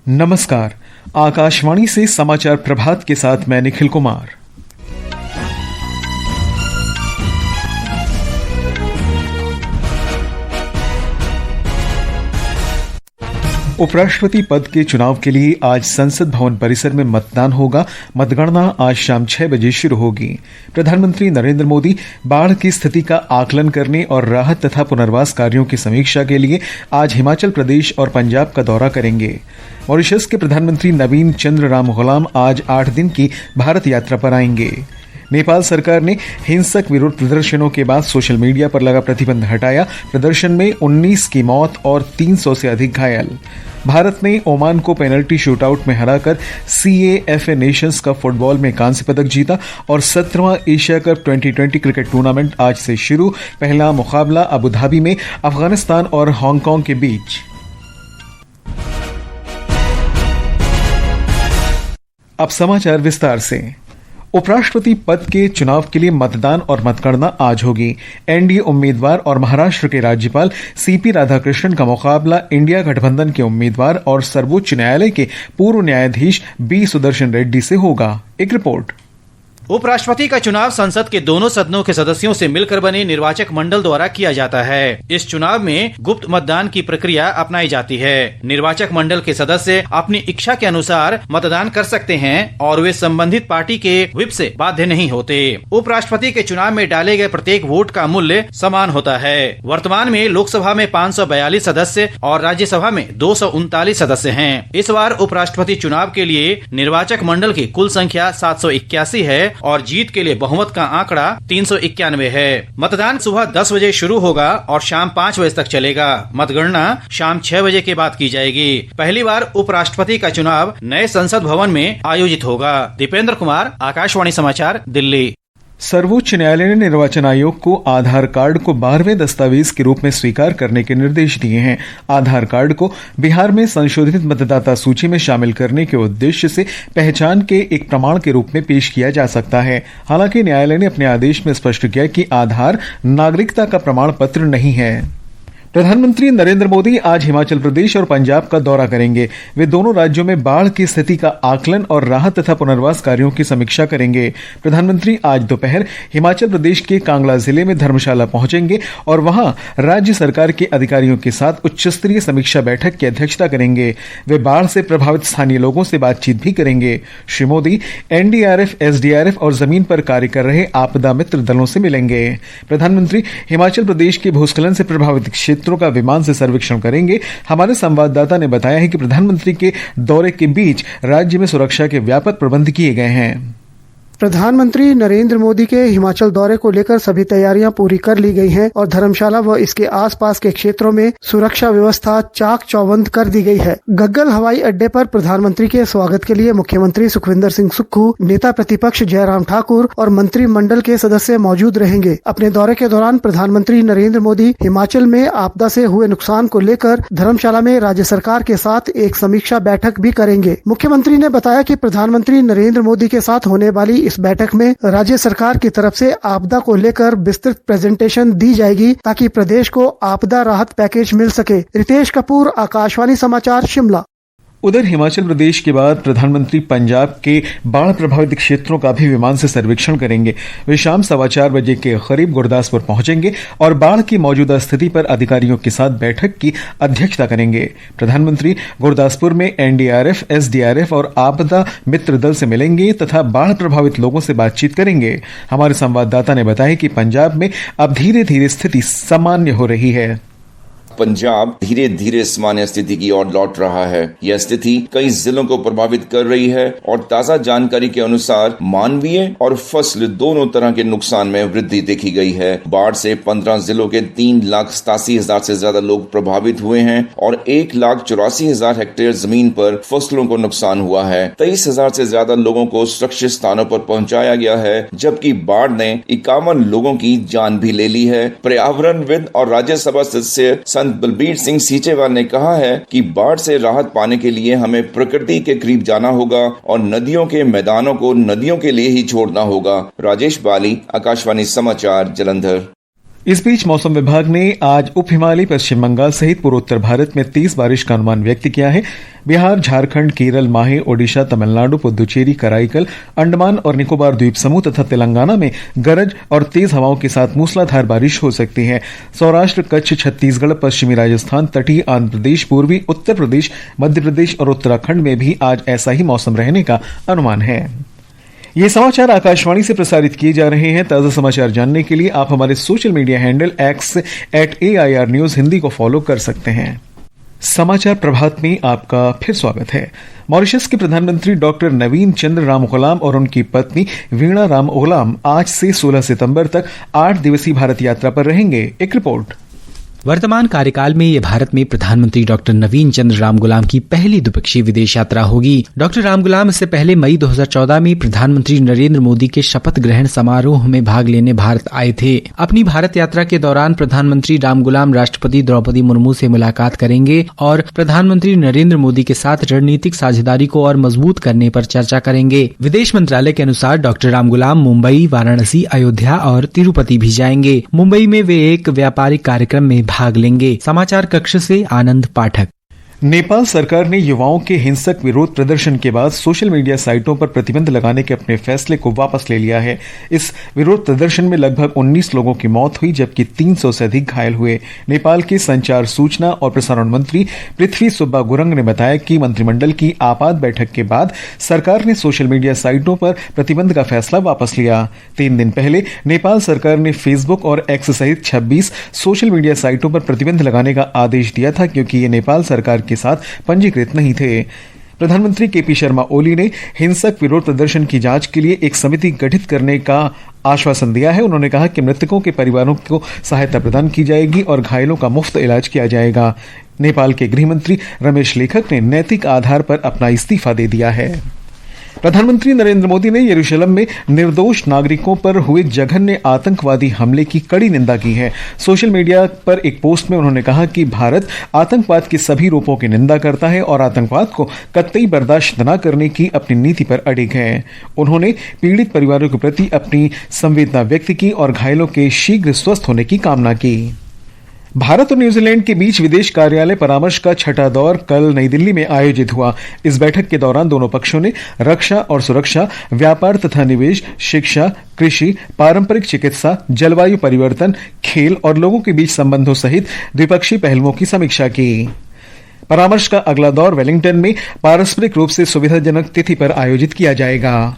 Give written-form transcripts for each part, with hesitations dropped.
नमस्कार। आकाशवाणी से समाचार प्रभात के साथ मैं निखिल कुमार। उपराष्ट्रपति पद के चुनाव के लिए आज संसद भवन परिसर में मतदान होगा। मतगणना आज शाम 6 बजे शुरू होगी। प्रधानमंत्री नरेंद्र मोदी बाढ़ की स्थिति का आकलन करने और राहत तथा पुनर्वास कार्यों की समीक्षा के लिए आज हिमाचल प्रदेश और पंजाब का दौरा करेंगे। मॉरिशस के प्रधानमंत्री नवीन चंद्र राम गुलाम आज 8 दिन की भारत यात्रा पर आएंगे। नेपाल सरकार ने हिंसक विरोध प्रदर्शनों के बाद सोशल मीडिया पर लगा प्रतिबंध हटाया। प्रदर्शन में 19 की मौत और 300 से अधिक घायल। भारत ने ओमान को पेनल्टी शूटआउट में हराकर CAFA नेशंस कप फुटबॉल में कांस्य पदक जीता और 17वां एशिया कप 2020 क्रिकेट टूर्नामेंट आज से शुरू। पहला मुकाबला अबू धाबी में अफगानिस्तान और हांगकांग के बीच। अब समाचार विस्तार से। उपराष्ट्रपति पद के चुनाव के लिए मतदान और मतगणना आज होगी। एनडीए उम्मीदवार और महाराष्ट्र के राज्यपाल CP राधाकृष्णन का मुकाबला इंडिया गठबंधन के उम्मीदवार और सर्वोच्च न्यायालय के पूर्व न्यायाधीश B सुदर्शन रेड्डी से होगा। एक रिपोर्ट। उपराष्ट्रपति का चुनाव संसद के दोनों सदनों के सदस्यों से मिलकर बने निर्वाचक मंडल द्वारा किया जाता है। इस चुनाव में गुप्त मतदान की प्रक्रिया अपनाई जाती है। निर्वाचक मंडल के सदस्य अपनी इच्छा के अनुसार मतदान कर सकते हैं और वे संबंधित पार्टी के व्हिप से बाध्य नहीं होते। उपराष्ट्रपति के चुनाव में डाले गए प्रत्येक वोट का मूल्य समान होता है। वर्तमान में लोकसभा में 542 सदस्य और राज्यसभा में 239 सदस्य हैं। इस बार उपराष्ट्रपति चुनाव के लिए निर्वाचक मंडल की कुल संख्या 781 है और जीत के लिए बहुमत का आंकड़ा 391 है। मतदान सुबह 10 बजे शुरू होगा और शाम 5 बजे तक चलेगा। मतगणना शाम 6 बजे के बाद की जाएगी। पहली बार उपराष्ट्रपति का चुनाव नए संसद भवन में आयोजित होगा। दीपेंद्र कुमार, आकाशवाणी समाचार, दिल्ली। सर्वोच्च न्यायालय ने निर्वाचन आयोग को आधार कार्ड को 12वें दस्तावेज के रूप में स्वीकार करने के निर्देश दिए हैं। आधार कार्ड को बिहार में संशोधित मतदाता सूची में शामिल करने के उद्देश्य से पहचान के एक प्रमाण के रूप में पेश किया जा सकता है। हालांकि न्यायालय ने अपने आदेश में स्पष्ट किया कि आधार नागरिकता का प्रमाण पत्र नहीं है। प्रधानमंत्री नरेंद्र मोदी आज हिमाचल प्रदेश और पंजाब का दौरा करेंगे। वे दोनों राज्यों में बाढ़ की स्थिति का आकलन और राहत तथा पुनर्वास कार्यों की समीक्षा करेंगे। प्रधानमंत्री आज दोपहर हिमाचल प्रदेश के कांगड़ा जिले में धर्मशाला पहुंचेंगे और वहां राज्य सरकार के अधिकारियों के साथ उच्च स्तरीय समीक्षा बैठक की अध्यक्षता करेंगे। वे बाढ़ से प्रभावित स्थानीय लोगों से बातचीत भी करेंगे। श्री मोदी NDRF, SDRF और जमीन पर कार्य कर रहे आपदा मित्र दलों से मिलेंगे। प्रधानमंत्री हिमाचल प्रदेश के भूस्खलन से प्रभावित क्षेत्रों का विमान से सर्वेक्षण करेंगे। हमारे संवाददाता ने बताया है कि प्रधानमंत्री के दौरे के बीच राज्य में सुरक्षा के व्यापक प्रबंध किए गए हैं। प्रधानमंत्री नरेंद्र मोदी के हिमाचल दौरे को लेकर सभी तैयारियां पूरी कर ली गई हैं और धर्मशाला व इसके आसपास के क्षेत्रों में सुरक्षा व्यवस्था चाक चौबंद कर दी गई है। गग्गल हवाई अड्डे पर प्रधानमंत्री के स्वागत के लिए मुख्यमंत्री सुखविंदर सिंह सुक्खू, नेता प्रतिपक्ष जयराम ठाकुर और मंत्रिमंडल के सदस्य मौजूद रहेंगे। अपने दौरे के दौरान प्रधानमंत्री नरेंद्र मोदी हिमाचल में आपदा से हुए नुकसान को लेकर धर्मशाला में राज्य सरकार के साथ एक समीक्षा बैठक भी करेंगे। मुख्यमंत्री ने बताया कि प्रधानमंत्री नरेंद्र मोदी के साथ होने वाली इस बैठक में राज्य सरकार की तरफ से आपदा को लेकर विस्तृत प्रेजेंटेशन दी जाएगी ताकि प्रदेश को आपदा राहत पैकेज मिल सके। रितेश कपूर, आकाशवाणी समाचार, शिमला। उधर हिमाचल प्रदेश के बाद प्रधानमंत्री पंजाब के बाढ़ प्रभावित क्षेत्रों का भी विमान से सर्वेक्षण करेंगे। वे शाम 4:15 बजे के करीब गुरदासपुर पहुंचेंगे और बाढ़ की मौजूदा स्थिति पर अधिकारियों के साथ बैठक की अध्यक्षता करेंगे। प्रधानमंत्री गुरदासपुर में NDRF, SDRF और आपदा मित्र दल से मिलेंगे तथा बाढ़ प्रभावित लोगों से बातचीत करेंगे। हमारे संवाददाता ने बताया कि पंजाब में अब धीरे धीरे स्थिति सामान्य हो रही है। पंजाब धीरे धीरे सामान्य स्थिति की ओर लौट रहा है। यह स्थिति कई जिलों को प्रभावित कर रही है और ताजा जानकारी के अनुसार मानवीय और फसल दोनों तरह के नुकसान में वृद्धि देखी गई है। बाढ़ से 15 जिलों के 3,87,000 से ज्यादा लोग प्रभावित हुए हैं और 1,84,000 हेक्टेयर जमीन पर फसलों को नुकसान हुआ है। 23,000 से ज्यादा लोगों को सुरक्षित स्थानों पर पहुंचाया गया है, जबकि बाढ़ ने 51 लोगों की जान भी ले ली है। पर्यावरणविद और राज्यसभा सदस्य संत बलबीर सिंह सीचेवाल ने कहा है कि बाढ़ से राहत पाने के लिए हमें प्रकृति के करीब जाना होगा और नदियों के मैदानों को नदियों के लिए ही छोड़ना होगा। राजेश बाली, आकाशवाणी समाचार, जलंधर। इस बीच मौसम विभाग ने आज उप हिमालयी पश्चिम बंगाल सहित पूर्वोत्तर भारत में तेज बारिश का अनुमान व्यक्त किया है। बिहार, झारखंड, केरल, माहे, ओडिशा, तमिलनाडु, पुद्दुचेरी, कराईकल, अंडमान और निकोबार द्वीप समूह तथा तेलंगाना में गरज और तेज हवाओं के साथ मूसलाधार बारिश हो सकती है। सौराष्ट्र, कच्छ, छत्तीसगढ़, पश्चिमी राजस्थान, तटीय आंध्र प्रदेश, पूर्वी उत्तर प्रदेश, मध्य प्रदेश और उत्तराखंड में भी आज ऐसा ही मौसम रहने का अनुमान है। ये समाचार आकाशवाणी से प्रसारित किए जा रहे हैं। ताजा समाचार जानने के लिए आप हमारे social media handle X @AIR News Hindi को फॉलो कर सकते हैं। समाचार प्रभात में आपका फिर स्वागत है। मॉरिशस के प्रधानमंत्री डॉक्टर नवीन चंद्र राम गुलाम और उनकी पत्नी वीणा राम गुलाम आज से 16 सितंबर तक 8 दिवसीय भारत यात्रा पर रहेंगे। एक रिपोर्ट। वर्तमान कार्यकाल में ये भारत में प्रधानमंत्री डॉक्टर नवीन चंद्र राम गुलाम की पहली द्विपक्षीय विदेश यात्रा होगी। डॉक्टर राम गुलाम इससे पहले मई 2014 में प्रधानमंत्री नरेंद्र मोदी के शपथ ग्रहण समारोह में भाग लेने भारत आए थे। अपनी भारत यात्रा के दौरान प्रधानमंत्री राम गुलाम राष्ट्रपति द्रौपदी मुर्मू से मुलाकात करेंगे और प्रधानमंत्री नरेंद्र मोदी के साथ रणनीतिक साझेदारी को और मजबूत करने पर चर्चा करेंगे। विदेश मंत्रालय के अनुसार डॉक्टर राम गुलाम मुंबई, वाराणसी, अयोध्या और तिरुपति भी जाएंगे। मुंबई में वे एक व्यापारिक कार्यक्रम में भाग लेंगे। समाचार कक्ष से आनंद पाठक। नेपाल सरकार ने युवाओं के हिंसक विरोध प्रदर्शन के बाद सोशल मीडिया साइटों पर प्रतिबंध लगाने के अपने फैसले को वापस ले लिया है। इस विरोध प्रदर्शन में लगभग 19 लोगों की मौत हुई जबकि 300 से अधिक घायल हुए। नेपाल के संचार, सूचना और प्रसारण मंत्री पृथ्वी सुब्बा गुरुङ ने बताया कि मंत्रिमंडल की आपात बैठक के बाद सरकार ने सोशल मीडिया साइटों पर प्रतिबंध का फैसला वापस लिया। 3 दिन पहले नेपाल सरकार ने फेसबुक और एक्स सहित 26 सोशल मीडिया साइटों पर प्रतिबंध लगाने का आदेश दिया था क्योंकि ये नेपाल सरकार के साथ पंजीकृत नहीं थे। प्रधानमंत्री केपी शर्मा ओली ने हिंसक विरोध प्रदर्शन की जांच के लिए एक समिति गठित करने का आश्वासन दिया है। उन्होंने कहा कि मृतकों के परिवारों को सहायता प्रदान की जाएगी और घायलों का मुफ्त इलाज किया जाएगा। नेपाल के गृह मंत्री रमेश लेखक ने नैतिक आधार पर अपना इस्तीफा दे दिया है। प्रधानमंत्री नरेंद्र मोदी ने यरूशलेम में निर्दोष नागरिकों पर हुए जघन्य आतंकवादी हमले की कड़ी निंदा की है। सोशल मीडिया पर एक पोस्ट में उन्होंने कहा कि भारत आतंकवाद के सभी रूपों की निंदा करता है और आतंकवाद को कतई बर्दाश्त न करने की अपनी नीति पर अडिग है। उन्होंने पीड़ित परिवारों के प्रति अपनी संवेदना व्यक्त की और घायलों के शीघ्र स्वस्थ होने की कामना की। भारत और न्यूजीलैंड के बीच विदेश कार्यालय परामर्श का 6ठा दौर कल नई दिल्ली में आयोजित हुआ। इस बैठक के दौरान दोनों पक्षों ने रक्षा और सुरक्षा, व्यापार तथा निवेश, शिक्षा, कृषि, पारंपरिक चिकित्सा, जलवायु परिवर्तन, खेल और लोगों के बीच संबंधों सहित द्विपक्षीय पहलुओं की समीक्षा की। परामर्श का अगला दौर वेलिंगटन में पारस्परिक रूप से सुविधाजनक तिथि पर आयोजित किया जाएगा।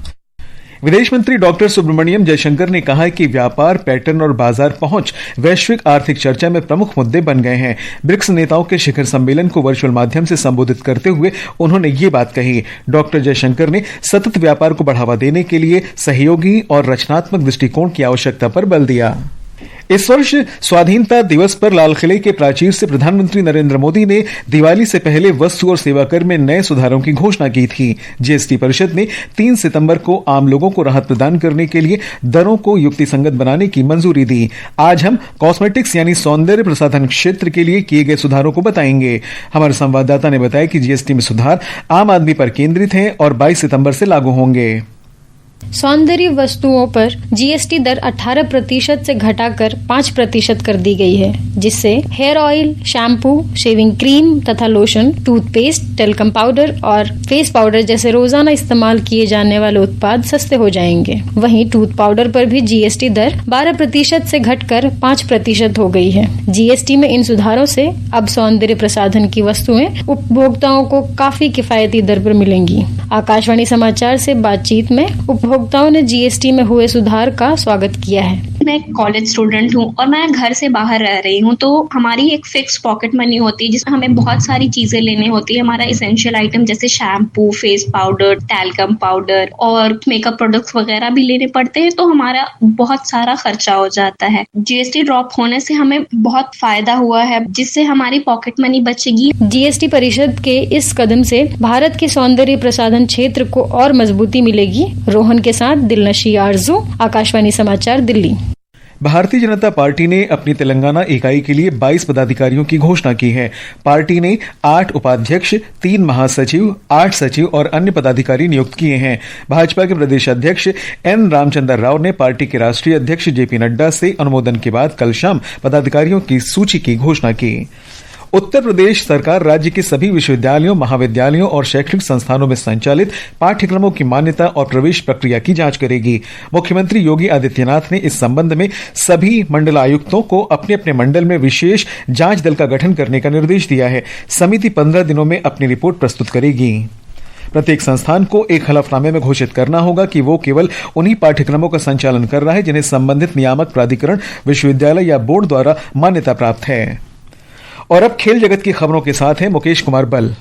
विदेश मंत्री डॉक्टर सुब्रमण्यम जयशंकर ने कहा है कि व्यापार पैटर्न और बाजार पहुंच वैश्विक आर्थिक चर्चा में प्रमुख मुद्दे बन गए हैं। ब्रिक्स नेताओं के शिखर सम्मेलन को वर्चुअल माध्यम से संबोधित करते हुए उन्होंने ये बात कही। डॉक्टर जयशंकर ने सतत व्यापार को बढ़ावा देने के लिए सहयोगी और रचनात्मक दृष्टिकोण की आवश्यकता पर बल दिया। इस वर्ष स्वाधीनता दिवस पर लाल किले के प्राचीर से प्रधानमंत्री नरेंद्र मोदी ने दिवाली से पहले वस्तु और सेवा कर में नए सुधारों की घोषणा की थी। जीएसटी परिषद ने 3 सितंबर को आम लोगों को राहत प्रदान करने के लिए दरों को युक्तिसंगत बनाने की मंजूरी दी। आज हम कॉस्मेटिक्स यानी सौंदर्य प्रसाधन क्षेत्र के लिए किए गए सुधारों को बताएंगे। हमारे संवाददाता ने बताया कि जीएसटी में सुधार आम आदमी पर केंद्रित हैं और 22 सितंबर से लागू होंगे। सौंदर्य वस्तुओं पर जीएसटी दर 18% से घटाकर 5% कर दी गई है, जिससे hair oil, shampoo, shaving cream तथा लोशन, टूथपेस्ट, टेल्कम पाउडर और फेस पाउडर जैसे रोजाना इस्तेमाल किए जाने वाले उत्पाद सस्ते हो जाएंगे। वहीं टूथ पाउडर पर भी जीएसटी दर 12% से घटकर 5% हो गई है। जीएसटी में इन सुधारों से अब सौंदर्य प्रसाधन की वस्तुएं उपभोक्ताओं को काफी किफायती दर पर मिलेंगी। आकाशवाणी समाचार से बातचीत में उपभोक्ताओं ने जीएसटी में हुए सुधार का स्वागत किया है। मैं एक कॉलेज स्टूडेंट हूँ और मैं घर से बाहर रह रही हूँ, तो हमारी एक फिक्स पॉकेट मनी होती है जिसमें हमें बहुत सारी चीजें लेनी होती है। हमारा एसेंशियल आइटम जैसे shampoo, face powder, talcum powder और मेकअप प्रोडक्ट्स वगैरह भी लेने पड़ते हैं, तो हमारा बहुत सारा खर्चा हो जाता है। जीएसटी ड्रॉप होने से हमें बहुत फायदा हुआ है, जिससे हमारी पॉकेट मनी बचेगी। जीएसटी परिषद के इस कदम से भारत के सौंदर्य प्रसाधन क्षेत्र को और मजबूती मिलेगी। रोहन के साथ दिलनशी आरजू, आकाशवाणी समाचार, दिल्ली। भारतीय जनता पार्टी ने अपनी तेलंगाना इकाई के लिए 22 पदाधिकारियों की घोषणा की है। पार्टी ने 8 उपाध्यक्ष, 3 महासचिव, 8 सचिव और अन्य पदाधिकारी नियुक्त किए हैं। भाजपा के प्रदेश अध्यक्ष एन रामचंद्र राव ने पार्टी के राष्ट्रीय अध्यक्ष जेपी नड्डा से अनुमोदन के बाद कल शाम पदाधिकारियों की सूची की घोषणा की। उत्तर प्रदेश सरकार राज्य के सभी विश्वविद्यालयों, महाविद्यालयों और शैक्षणिक संस्थानों में संचालित पाठ्यक्रमों की मान्यता और प्रवेश प्रक्रिया की जांच करेगी। मुख्यमंत्री योगी आदित्यनाथ ने इस संबंध में सभी मंडलायुक्तों को अपने अपने मंडल में विशेष जांच दल का गठन करने का निर्देश दिया है। समिति 15 दिनों में अपनी रिपोर्ट प्रस्तुत करेगी। प्रत्येक संस्थान को एक हलफनामे में घोषित करना होगा कि वो केवल उन्हीं पाठ्यक्रमों का संचालन कर रहा है जिन्हें संबंधित नियामक प्राधिकरण, विश्वविद्यालय या बोर्ड द्वारा मान्यता प्राप्त है। और अब खेल जगत की खबरों के साथ हैं मुकेश कुमार बल।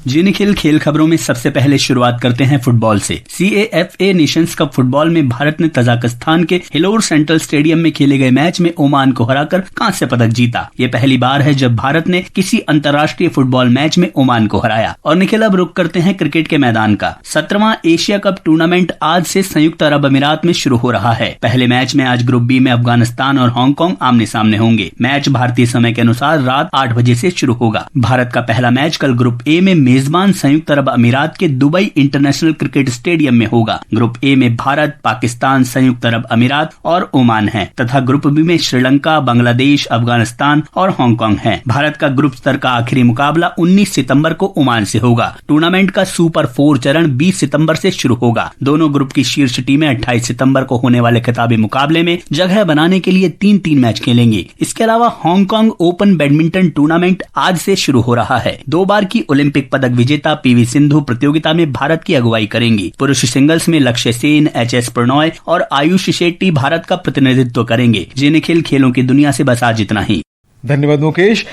जी निखिल, खेल खबरों में सबसे पहले शुरुआत करते हैं फुटबॉल से। CAFA नेशंस कप फुटबॉल में भारत ने तजाकिस्तान के हिलोर सेंट्रल स्टेडियम में खेले गए मैच में ओमान को हराकर कांस्य पदक जीता। ये पहली बार है जब भारत ने किसी अंतर्राष्ट्रीय फुटबॉल मैच में ओमान को हराया। और निखिल, अब रुक करते हैं क्रिकेट के मैदान का। 17वां एशिया कप टूर्नामेंट आज से संयुक्त अरब अमीरात में शुरू हो रहा है। पहले मैच में आज ग्रुप बी में अफगानिस्तान और हांगकांग आमने सामने होंगे। मैच भारतीय समय के अनुसार रात 8 बजे से शुरू होगा। भारत का पहला मैच कल ग्रुप ए में मेजबान संयुक्त अरब अमीरात के दुबई इंटरनेशनल क्रिकेट स्टेडियम में होगा। ग्रुप ए में भारत, पाकिस्तान, संयुक्त अरब अमीरात और ओमान है तथा ग्रुप बी में श्रीलंका, बांग्लादेश, अफगानिस्तान और हांगकांग है। भारत का ग्रुप स्तर का आखिरी मुकाबला 19 सितंबर को ओमान से होगा। टूर्नामेंट का सुपर 4 चरण 20 सितंबर से शुरू होगा। दोनों ग्रुप की शीर्ष टीमें 28 सितंबर को होने वाले खिताबी मुकाबले में जगह बनाने के लिए 3-3 मैच खेलेंगे। इसके अलावा हांगकांग ओपन बैडमिंटन टूर्नामेंट आज से शुरू हो रहा है। 2 बार की ओलंपिक पदक विजेता पीवी सिंधु प्रतियोगिता में भारत की अगुवाई करेंगी। पुरुष सिंगल्स में लक्ष्य सेन, HS प्रणॉय और आयुष शेट्टी भारत का प्रतिनिधित्व करेंगे। जी निखिल, खेलों की दुनिया से बस आज इतना ही। धन्यवाद मुकेश।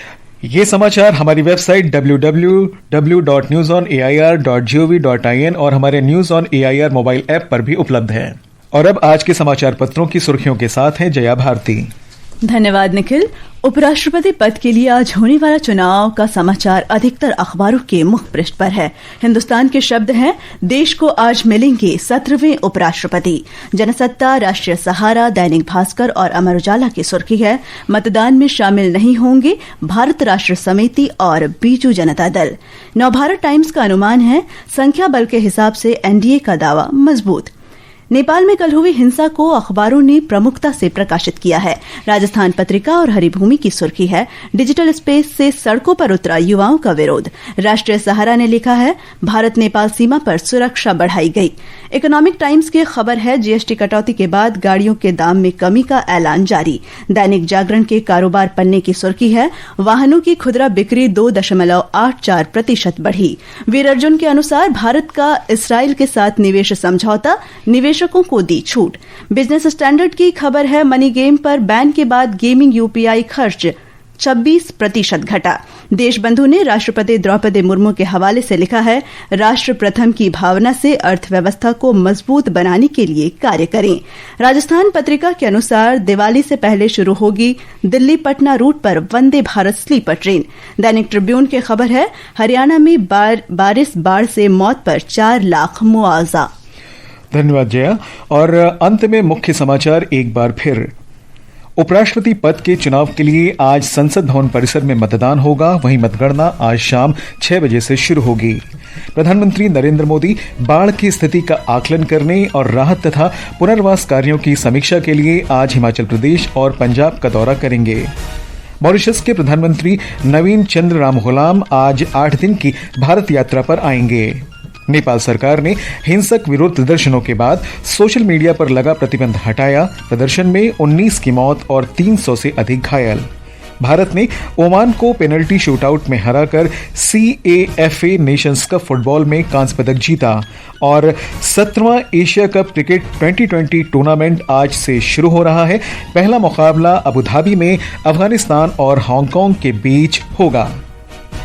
ये समाचार हमारी वेबसाइट www.newsonair.gov.in और हमारे news on AIR mobile app पर भी उपलब्ध है। और अब आज के समाचार पत्रों की सुर्खियों के साथ हैं जया भारती। धन्यवाद निखिल। उपराष्ट्रपति पद के लिए आज होने वाला चुनाव का समाचार अधिकतर अखबारों के मुख पृष्ठ पर है। हिंदुस्तान के शब्द हैं, देश को आज मिलेंगे 17वें उपराष्ट्रपति। जनसत्ता, राष्ट्रीय सहारा, दैनिक भास्कर और अमर उजाला की सुर्खी है, मतदान में शामिल नहीं होंगे भारत राष्ट्र समिति और बीजू जनता दल। नवभारत टाइम्स का अनुमान है, संख्या बल के हिसाब से एनडीए का दावा मजबूत। नेपाल में कल हुई हिंसा को अखबारों ने प्रमुखता से प्रकाशित किया है। राजस्थान पत्रिका और हरिभूमि की सुर्खी है, डिजिटल स्पेस से सड़कों पर उतरा युवाओं का विरोध। राष्ट्रीय सहारा ने लिखा है, भारत नेपाल सीमा पर सुरक्षा बढ़ाई गई। इकोनॉमिक टाइम्स की खबर है, जीएसटी कटौती के बाद गाड़ियों के दाम में कमी का ऐलान जारी। दैनिक जागरण के कारोबार पन्ने की सुर्खी है, वाहनों की खुदरा बिक्री 2.84% बढ़ी। वीर अर्जुन के अनुसार भारत का इसराइल के साथ निवेश समझौता, निवेशकों को दी छूट। बिजनेस स्टैंडर्ड की खबर है, मनी गेम पर बैन के बाद गेमिंग यूपीआई खर्च 26% घटा। देशबंधु ने राष्ट्रपति द्रौपदी मुर्मू के हवाले से लिखा है, राष्ट्र प्रथम की भावना से अर्थव्यवस्था को मजबूत बनाने के लिए कार्य करें। राजस्थान पत्रिका के अनुसार दिवाली से पहले शुरू होगी दिल्ली पटना रूट पर वंदे भारत स्लीपर ट्रेन। दैनिक ट्रिब्यून की खबर है, हरियाणा में बारिश बाढ़ से मौत पर 4 लाख मुआवजा। धन्यवाद जया। और अंत में मुख्य समाचार एक बार फिर। उपराष्ट्रपति पद के चुनाव के लिए आज संसद भवन परिसर में मतदान होगा। वहीं मतगणना आज शाम 6 बजे से शुरू होगी। प्रधानमंत्री नरेंद्र मोदी बाढ़ की स्थिति का आकलन करने और राहत तथा पुनर्वास कार्यों की समीक्षा के लिए आज हिमाचल प्रदेश और पंजाब का दौरा करेंगे। मॉरिशस के प्रधानमंत्री नवीन चंद्र राम गुलाम आज 8 दिन की भारत यात्रा पर आएंगे। नेपाल सरकार ने हिंसक विरोध प्रदर्शनों के बाद सोशल मीडिया पर लगा प्रतिबंध हटाया। प्रदर्शन में 19 की मौत और 300 से अधिक घायल। भारत ने ओमान को पेनल्टी शूटआउट में हराकर CAFA नेशंस कप फुटबॉल में कांस्य पदक जीता। और 17वां एशिया कप क्रिकेट 2020 टूर्नामेंट आज से शुरू हो रहा है। पहला मुकाबला अबू धाबी में अफगानिस्तान और हांगकांग के बीच होगा।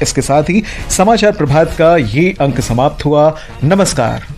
इसके साथ ही समाचार प्रभात का ये अंक समाप्त हुआ। नमस्कार।